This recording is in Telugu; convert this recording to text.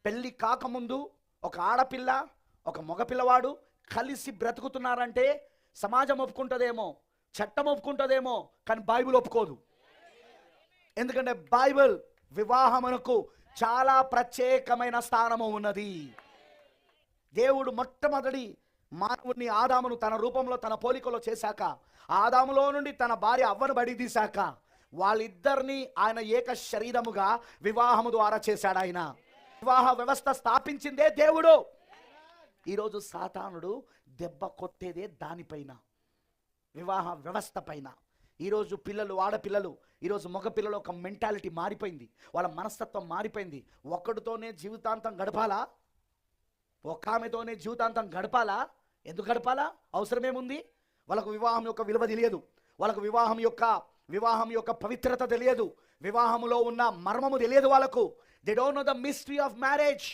పెళ్ళి కాకముందు ఒక ఆడపిల్ల ఒక మగపిల్లవాడు కలిసి బ్రతుకుతున్నారంటే సమాజం ఒప్పుకుంటుందేమో, చట్టం ఒప్పుకుంటుందేమో, కానీ బైబిల్ ఒప్పుకోదు. ఎందుకంటే బైబిల్ వివాహమునకు చాలా ప్రత్యేకమైన స్థానము ఉన్నది. దేవుడు మొట్టమొదటి మానవుడిని ఆదామును తన రూపంలో తన పోలికలో చేశాక, ఆదాములో నుండి తన భార్య అవ్వను బడి తీశాక, వాళ్ళిద్దరిని ఆయన ఏక శరీరముగా వివాహము ద్వారా చేశాడు. ఆయన వివాహ వ్యవస్థ స్థాపించిందే దేవుడు. ఈరోజు సాతానుడు దెబ్బ కొట్టేదే దానిపైన, వివాహ వ్యవస్థ పైన. ఈరోజు పిల్లలు, ఆడపిల్లలు, ఈరోజు మగపిల్లలు ఒక మెంటాలిటీ మారిపోయింది, వాళ్ళ మనస్తత్వం మారిపోయింది. ఒక్కడితోనే జీవితాంతం గడపాలా, ఒక ఆమెతోనే జీవితాంతం గడపాలా? ఎందుకు గడపాలా? అవసరమేముంది? వాళ్ళకు వివాహం యొక్క విలువ తెలియదు, వాళ్ళకు వివాహం యొక్క పవిత్రత తెలియదు, వివాహములో ఉన్న మర్మము తెలియదు వాళ్ళకు. They don't know the mystery of marriage.